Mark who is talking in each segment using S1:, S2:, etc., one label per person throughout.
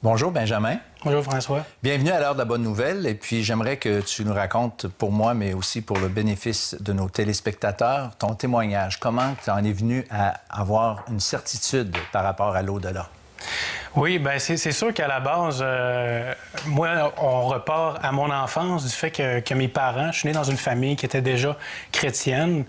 S1: Bonjour Benjamin.
S2: Bonjour François.
S1: Bienvenue à l'heure de la bonne nouvelle. Et puis j'aimerais que tu nous racontes pour moi, mais aussi pour le bénéfice de nos téléspectateurs, ton témoignage. Comment tu en es venu à avoir une certitude par rapport à l'au-delà?
S2: Oui, bien c'est sûr qu'à la base, moi, on repart à mon enfance du fait que mes parents, je suis né dans une famille qui était déjà chrétienne.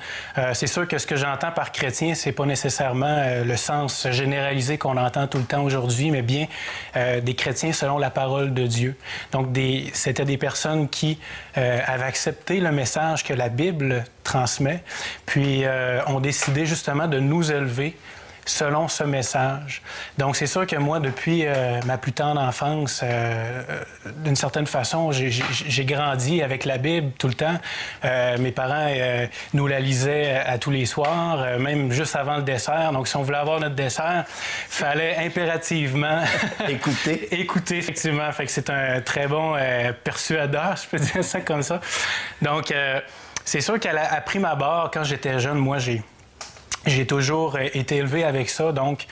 S2: C'est sûr que ce que j'entends par chrétien, c'est pas nécessairement le sens généralisé qu'on entend tout le temps aujourd'hui, mais bien des chrétiens selon la parole de Dieu. Donc, c'était des personnes qui avaient accepté le message que la Bible transmet, puis ont décidé justement de nous élever selon ce message. Donc, c'est sûr que moi, depuis ma plus tendre enfance, d'une certaine façon, j'ai grandi avec la Bible tout le temps. Mes parents nous la lisaient à tous les soirs, même juste avant le dessert. Donc, si on voulait avoir notre dessert, il fallait impérativement écouter, effectivement. Fait que c'est un très bon persuadeur, je peux dire ça comme ça. Donc, c'est sûr qu'à prime abord, quand j'étais jeune, moi, j'ai toujours été élevé avec ça, donc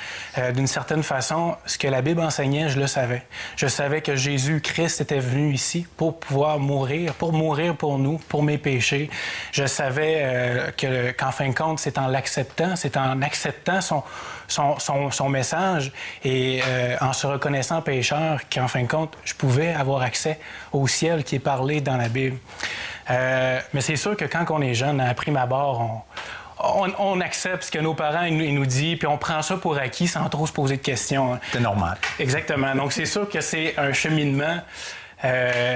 S2: d'une certaine façon, ce que la Bible enseignait, je le savais. Je savais que Jésus-Christ était venu ici pour pouvoir mourir pour nous, pour mes péchés. Je savais qu'en fin de compte, c'est en l'acceptant, son message et en se reconnaissant pécheur qu'en fin de compte, je pouvais avoir accès au ciel qui est parlé dans la Bible. Mais c'est sûr que quand on est jeune, à prime abord, on accepte ce que nos parents ils nous disent, puis on prend ça pour acquis sans trop se poser de questions.
S1: C'est normal.
S2: Exactement. Donc, c'est sûr que c'est un cheminement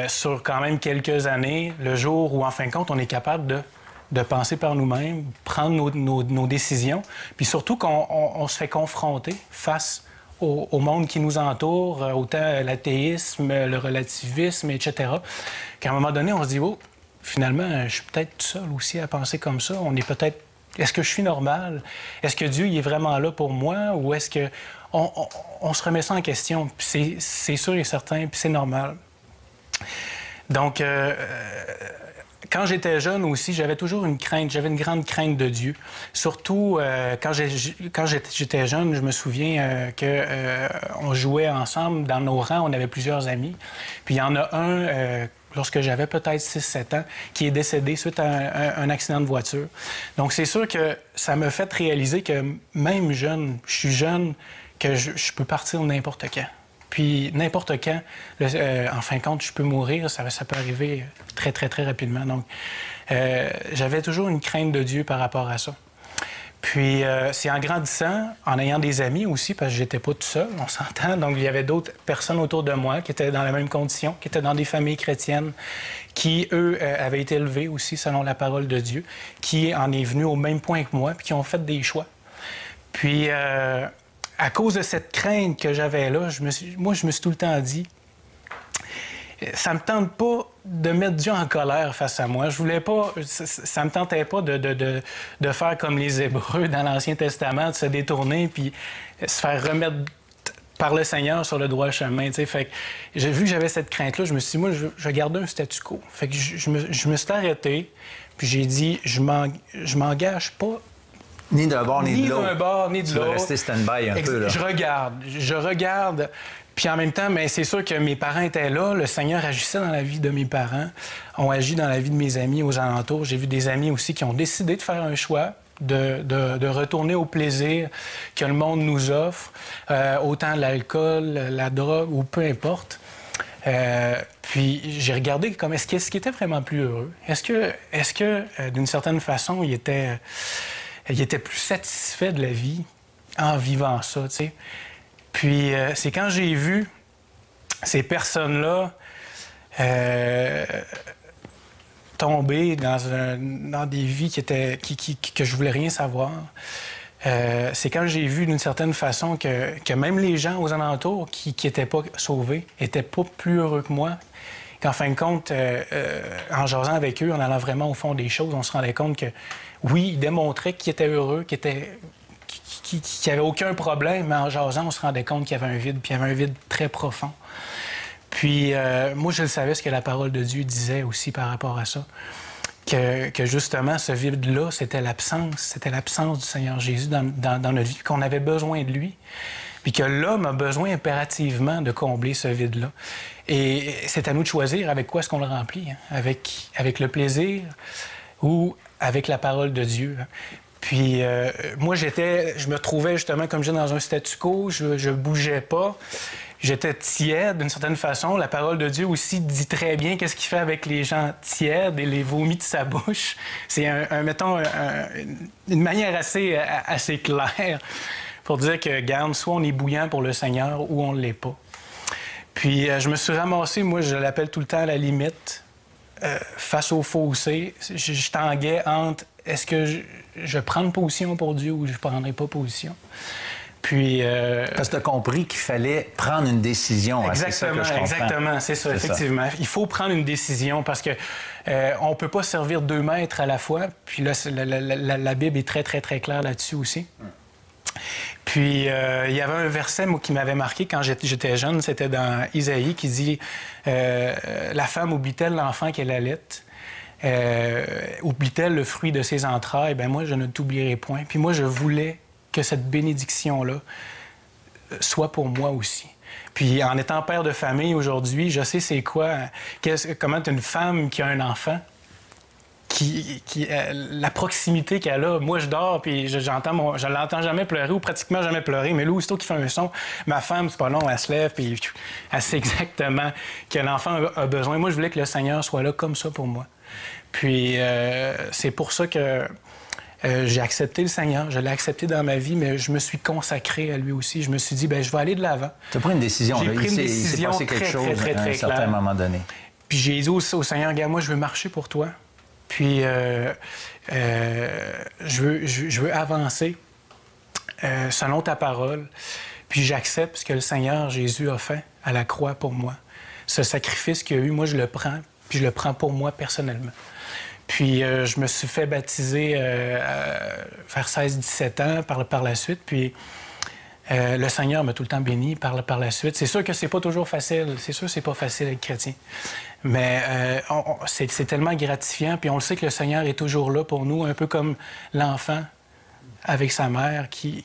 S2: sur quand même quelques années, le jour où, en fin de compte, on est capable de penser par nous-mêmes, prendre nos décisions, puis surtout qu'on se fait confronter face au monde qui nous entoure, autant l'athéisme, le relativisme, etc., qu'à un moment donné, on se dit « Oh, finalement, je suis peut-être tout seul aussi à penser comme ça. On est peut-être... Est-ce que je suis normal? Est-ce que Dieu il est vraiment là pour moi? Ou est-ce que on se remet ça en question? Puis c'est sûr et certain, puis c'est normal. Donc, quand j'étais jeune aussi, j'avais toujours une crainte. J'avais une grande crainte de Dieu. Surtout, quand j'étais jeune, je me souviens qu'on jouait ensemble. Dans nos rangs, on avait plusieurs amis. Puis il y en a un... lorsque j'avais peut-être 6-7 ans, qui est décédé suite à un accident de voiture. Donc, c'est sûr que ça m'a fait réaliser que même jeune, je suis jeune, que je peux partir n'importe quand. Puis, n'importe quand, en fin de compte, je peux mourir, ça peut arriver très, très, très rapidement. Donc, j'avais toujours une crainte de Dieu par rapport à ça. Puis, c'est en grandissant, en ayant des amis aussi, parce que j'étais pas tout seul, on s'entend. Donc, il y avait d'autres personnes autour de moi qui étaient dans la même condition, qui étaient dans des familles chrétiennes, qui, eux, avaient été élevés aussi selon la parole de Dieu, qui en est venu au même point que moi, puis qui ont fait des choix. Puis, à cause de cette crainte que j'avais là, je me suis tout le temps dit, ça me tente pas de mettre Dieu en colère face à moi. Je voulais pas... Ça me tentait pas de faire comme les Hébreux dans l'Ancien Testament, de se détourner puis se faire remettre par le Seigneur sur le droit chemin. T'sais. Fait que j'ai vu que j'avais cette crainte-là. Je me suis dit, moi, je gardais un statu quo. Fait que je me suis arrêté, puis j'ai dit, je m'engage pas.
S1: Ni d'un bord, ni de l'autre.
S2: Ni d'un bord, ni de l'autre.
S1: Tu vas rester stand-by un peu, là.
S2: Je regarde. Puis en même temps, mais c'est sûr que mes parents étaient là. Le Seigneur agissait dans la vie de mes parents. On agit dans la vie de mes amis aux alentours. J'ai vu des amis aussi qui ont décidé de faire un choix, de retourner au plaisir que le monde nous offre, autant l'alcool, la drogue ou peu importe. Puis j'ai regardé comme est-ce qu'il était vraiment plus heureux? Est-ce que d'une certaine façon, il était plus satisfait de la vie en vivant ça, tu sais? Puis c'est quand j'ai vu ces personnes-là tomber dans des vies que je voulais rien savoir. C'est quand j'ai vu d'une certaine façon que même les gens aux alentours qui n'étaient pas sauvés n'étaient pas plus heureux que moi. Qu'en fin de compte, en jasant avec eux, en allant vraiment au fond des choses, on se rendait compte que, oui, ils démontraient qu'ils étaient heureux, qu'il n'y avait aucun problème, mais en jasant, on se rendait compte qu'il y avait un vide, puis il y avait un vide très profond. Puis, moi, je le savais ce que la parole de Dieu disait aussi par rapport à ça. Que justement, ce vide-là, c'était l'absence du Seigneur Jésus dans notre vie, qu'on avait besoin de lui. puis que l'homme a besoin impérativement de combler ce vide-là. Et c'est à nous de choisir avec quoi est-ce qu'on le remplit, hein? Avec le plaisir ou avec la parole de Dieu. Hein? Puis moi, je me trouvais justement, comme je dis, dans un statu quo, je bougeais pas. J'étais tiède d'une certaine façon. La parole de Dieu aussi dit très bien qu'est-ce qu'il fait avec les gens tièdes et les vomis de sa bouche. C'est une manière assez claire pour dire que, garde, soit on est bouillant pour le Seigneur ou on ne l'est pas. Puis je me suis ramassé, moi je l'appelle tout le temps à la limite, face au fossé. Je tanguais entre est-ce que je prends position pour Dieu ou je ne prendrai pas position. Puis,
S1: parce que tu as compris qu'il fallait prendre une décision.
S2: Exactement, c'est ça, effectivement. Il faut prendre une décision parce que on ne peut pas servir 2 maîtres à la fois. Puis là, la Bible est très, très, très claire là-dessus aussi. Puis, il y avait un verset, moi, qui m'avait marqué quand j'étais jeune. C'était dans Isaïe qui dit « La femme oublie-t-elle l'enfant qu'elle allait? Oublie-t-elle le fruit de ses entrailles? Ben moi, je ne t'oublierai point. » Puis moi, je voulais que cette bénédiction-là soit pour moi aussi. Puis en étant père de famille aujourd'hui, je sais c'est quoi, comment une femme qui a un enfant, la proximité qu'elle a. Moi, je dors, puis je l'entends jamais pleurer ou pratiquement jamais pleurer, mais là, aussitôt qu'il fait un son, ma femme, c'est pas long, elle se lève, puis elle sait exactement que l'enfant a besoin. Moi, je voulais que le Seigneur soit là comme ça pour moi. Puis c'est pour ça que j'ai accepté le Seigneur, je l'ai accepté dans ma vie, mais je me suis consacré à lui aussi. Je me suis dit, bien, je vais aller de l'avant.
S1: Tu as pris une décision.
S2: J'ai pris une décision
S1: il s'est passé quelque chose à un certain moment donné.
S2: Puis j'ai dit au Seigneur, regarde, moi, je veux marcher pour toi. Puis je veux avancer selon ta parole. Puis j'accepte ce que le Seigneur Jésus a fait à la croix pour moi. Ce sacrifice qu'il a eu, moi, je le prends, puis je le prends pour moi personnellement. Puis je me suis fait baptiser vers 16-17 ans par la suite. Puis le Seigneur m'a tout le temps béni par la suite. C'est sûr que c'est pas toujours facile. C'est sûr que c'est pas facile d'être chrétien. Mais c'est tellement gratifiant. Puis on le sait que le Seigneur est toujours là pour nous, un peu comme l'enfant avec sa mère qui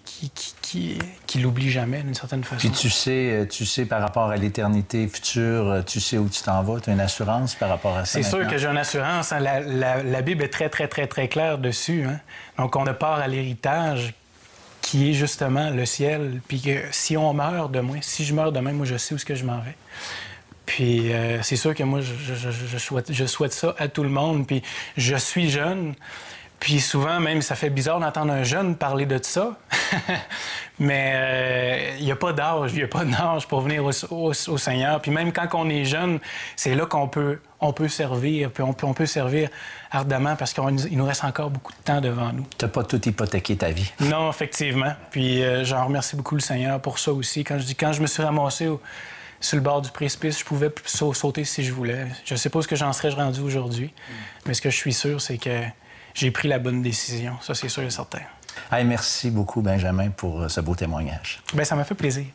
S2: l'oublie jamais, d'une certaine façon.
S1: Puis tu sais par rapport à l'éternité future, tu sais où tu t'en vas, tu as une assurance par rapport à ça.
S2: C'est sûr que j'ai une assurance. Hein. La Bible est très, très, très, très claire dessus. Hein. Donc, on a part à l'héritage qui est justement le ciel. Puis que si on meurt demain, si je meurs demain, moi, je sais où est-ce que je m'en vais. Puis c'est sûr que moi, je souhaite ça à tout le monde. Puis je suis jeune. Puis souvent, même, ça fait bizarre d'entendre un jeune parler de ça. Mais il n'y a pas d'âge. Il n'y a pas d'âge pour venir au Seigneur. Puis même quand on est jeune, c'est là qu'on peut servir. Puis on peut servir ardemment parce qu'il nous reste encore beaucoup de temps devant nous.
S1: Tu n'as pas tout hypothéqué ta vie.
S2: Non, effectivement. Puis j'en remercie beaucoup le Seigneur pour ça aussi. Quand je me suis ramassé sur le bord du précipice, je pouvais sauter si je voulais. Je ne sais pas où j'en serais rendu aujourd'hui. Mais ce que je suis sûr, c'est que j'ai pris la bonne décision. Ça, c'est sûr et certain.
S1: Hey, merci beaucoup, Benjamin, pour ce beau témoignage.
S2: Bien, ça m'a fait plaisir.